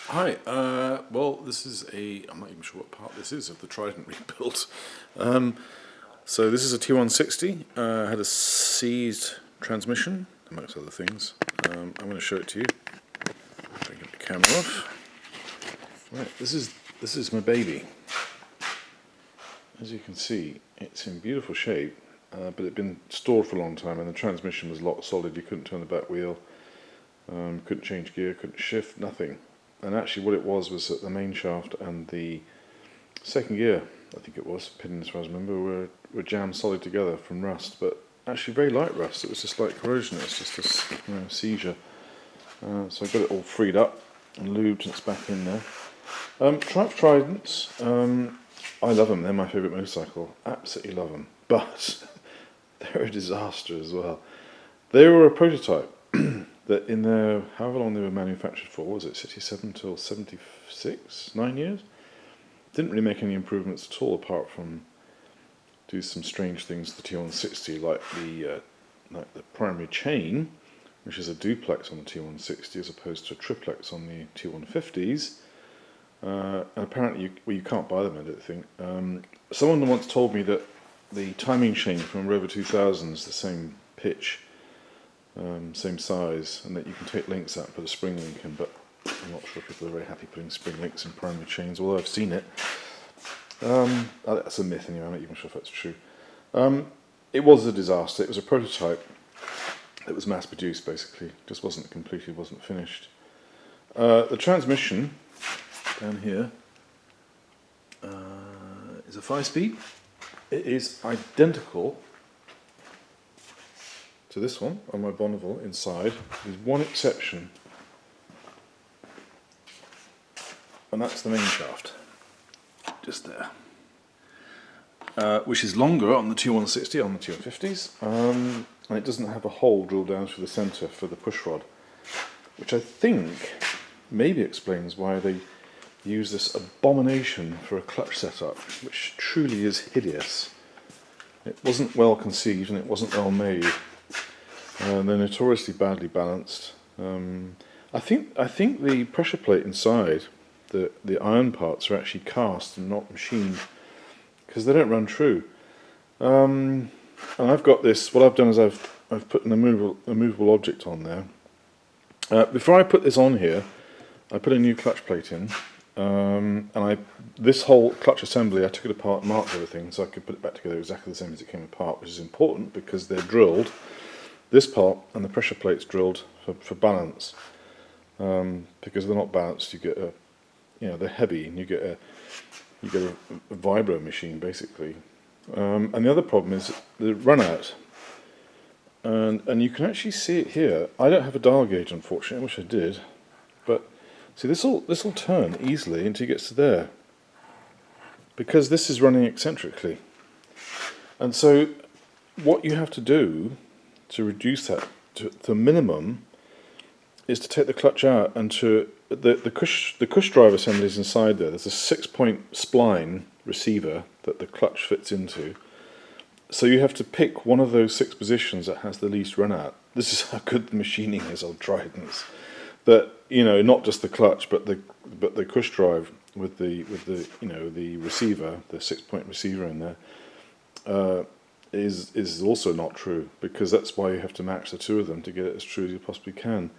Hi, well this is I'm not even sure what part this is of the Trident rebuild. So this is a T160, had a seized transmission, amongst other things. I'm going to show it to you. Bring the camera off. Right, this is my baby. As you can see, it's in beautiful shape, but it had been stored for a long time and the transmission was lock solid. You couldn't turn the back wheel, couldn't change gear, couldn't shift, nothing. And actually what it was that the main shaft and the second gear, I think it was, pins as far as I remember, were jammed solid together from rust, but actually very light rust. It was just like corrosion, it was just a seizure. So I got it all freed up and lubed and it's back in there. Tridents, I love them, they're my favourite motorcycle, absolutely love them, but they're a disaster as well. They were a prototype. That in their, however long they were manufactured for, was it 67 till 76, 9 years? Didn't really make any improvements at all apart from do some strange things to the T160, like the primary chain, which is a duplex on the T160 as opposed to a triplex on the T150s. And apparently you can't buy them, I don't think. Someone once told me that the timing chain from Rover 2000 is the same pitch, same size, and that you can take links out and put a spring link in, but I'm not sure people are very happy putting spring links in primary chains, although I've seen it. That's a myth anyway, I'm not even sure if that's true. It was a disaster. It was a prototype that was mass produced basically, just wasn't completed, wasn't finished. The transmission down here is a 5-speed. It is identical to this one on my Bonneville inside. There's one exception, and that's the main shaft, just there, which is longer on the T160, on the T150s, and it doesn't have a hole drilled down through the centre for the push rod, which I think maybe explains why they use this abomination for a clutch setup, which truly is hideous. It wasn't well conceived and it wasn't well made. They're notoriously badly balanced. I think the pressure plate inside, the iron parts, are actually cast and not machined because they don't run true. And I've got this. What I've done is I've put an immovable object on there. Before I put this on here, I put a new clutch plate in, and this whole clutch assembly, I took it apart, marked everything, so I could put it back together exactly the same as it came apart, which is important because they're drilled. This part and the pressure plate's drilled for balance, because they're not balanced. You get they're heavy, and you get a vibro machine basically. And the other problem is the run out, and you can actually see it here. I don't have a dial gauge, unfortunately. I wish I did, but see this will turn easily until it gets to there, because this is running eccentrically, and so what you have to do to reduce that to minimum is to take the clutch out and to the cush drive assembly is inside there. There's a 6-point spline receiver that the clutch fits into, so you have to pick one of those 6 positions that has the least run out. This is how good the machining is on Tridents, that not just the clutch but the cush drive with the receiver, the 6-point receiver in there, is also not true, because that's why you have to match the two of them to get it as true as you possibly can,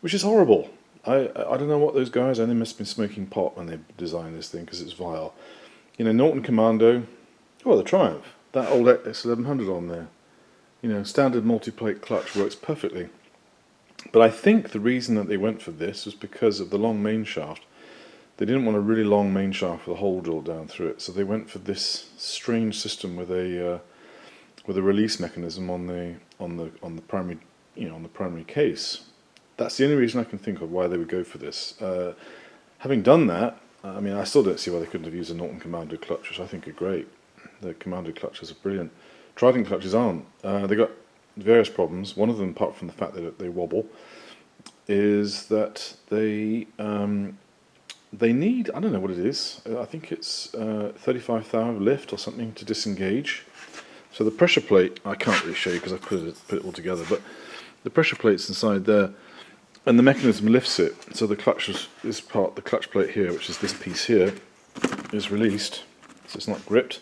which is horrible. I don't know what those guys, they must have been smoking pot when they designed this thing, because it's vile. Norton Commando, the Triumph, that old X1100 on there, standard multi-plate clutch works perfectly. But I think the reason that they went for this was because of the long main shaft. They didn't want a really long main shaft with a hole drilled down through it, so they went for this strange system with a release mechanism on the primary case. That's the only reason I can think of why they would go for this. Having done that, I still don't see why they couldn't have used a Norton Commando clutch, which I think are great. The Commando clutches are brilliant. Trident clutches aren't. They got various problems. One of them, apart from the fact that they wobble, is that they need, I don't know what it is, I think it's 35 thou lift or something to disengage. So the pressure plate, I can't really show you because I put it all together, but the pressure plates inside there and the mechanism lifts it, so the clutch is part, the clutch plate here, which is this piece here, is released, so it's not gripped,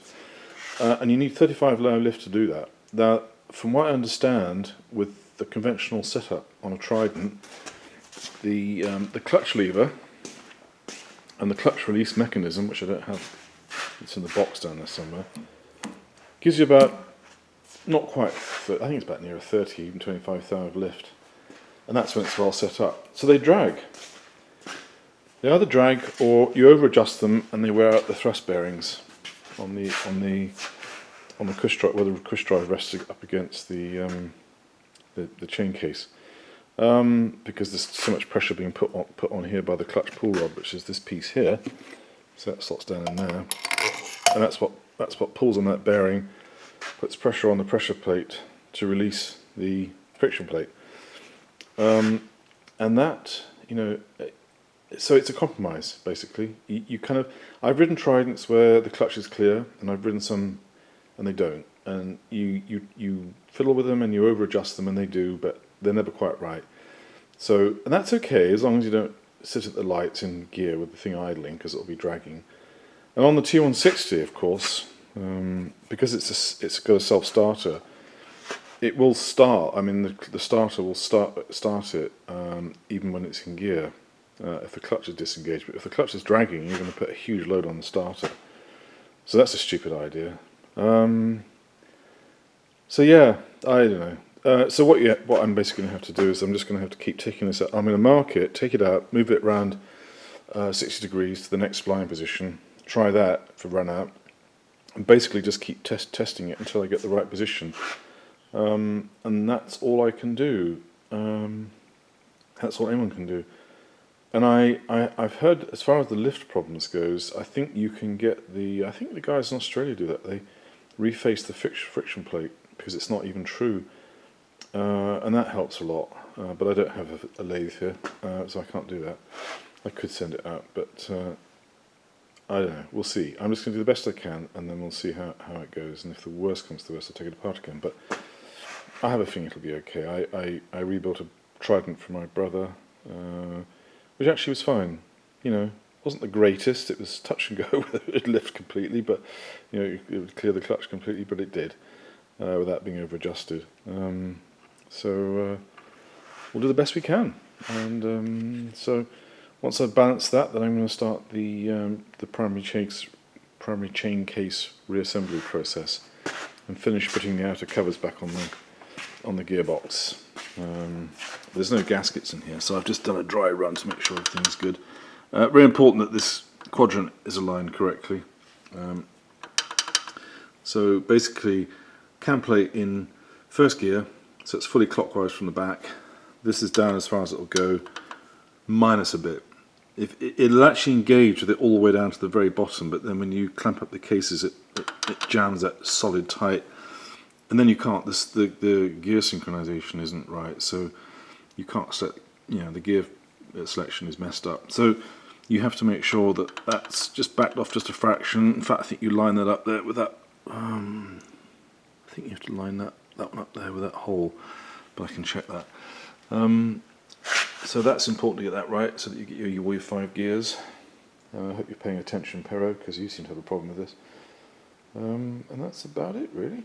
and you need 35 low lift to do that. Now, from what I understand, with the conventional setup on a Trident, the clutch lever and the clutch release mechanism, which I don't have, it's in the box down there somewhere, gives you about, not quite, I think it's about near a 30, even 25 thou of lift, and that's when it's well set up. So they drag. They either drag or you over adjust them and they wear out the thrust bearings on the cush drive, where the cush drive rests up against the chain case, because there's so much pressure being put on here by the clutch pull rod, which is this piece here. So that slots down in there, and that's what pulls on that bearing, puts pressure on the pressure plate to release the friction plate, and that, you know. So it's a compromise, basically. You kind of, I've ridden Tridents where the clutch is clear, and I've ridden some and they don't, and you fiddle with them and you over adjust them and they do, but they're never quite right. So, and that's okay as long as you don't sit at the lights in gear with the thing idling, because it'll be dragging. And on the T160, of course, because it's got a self-starter, it will start. I mean, the starter will start it even when it's in gear. If the clutch is disengaged, but if the clutch is dragging, you're going to put a huge load on the starter. So that's a stupid idea. So yeah, I don't know. So what I'm basically going to have to do is I'm just going to have to keep taking this out. I'm going to mark it, take it out, move it around 60 degrees to the next flying position, try that for run out, and basically just keep testing it until I get the right position. And that's all I can do. That's all anyone can do. And I've heard, as far as the lift problems goes, I think you can get I think the guys in Australia do that. They reface the friction plate because it's not even true, and that helps a lot. But I don't have a lathe here, so I can't do that. I could send it out, but I don't know. We'll see. I'm just going to do the best I can, and then we'll see how it goes. And if the worst comes to the worst, I'll take it apart again. But I have a feeling it'll be okay. I rebuilt a Trident for my brother, which actually was fine. You know, wasn't the greatest. It was touch and go whether it would lift completely, but you know, it would clear the clutch completely, but it did without being over adjusted. So we'll do the best we can, and so once I've balanced that, then I'm going to start the primary chain case reassembly process and finish putting the outer covers back on the gearbox. There's no gaskets in here, so I've just done a dry run to make sure everything's good. Very important that this quadrant is aligned correctly. So basically, cam plate in first gear, so it's fully clockwise from the back. This is down as far as it'll go, minus a bit. It'll actually engage with it all the way down to the very bottom, but then when you clamp up the cases, it jams that solid tight. And then you can't, the gear synchronization isn't right, so you can't set, you know, the gear selection is messed up. So you have to make sure that that's just backed off just a fraction. In fact, I think you line that up there with that, I think you have to line that one up there with that hole, but I can check that. So that's important to get that right, so that you get your 5 gears. I hope you're paying attention, Pero, because you seem to have a problem with this. And that's about it, really.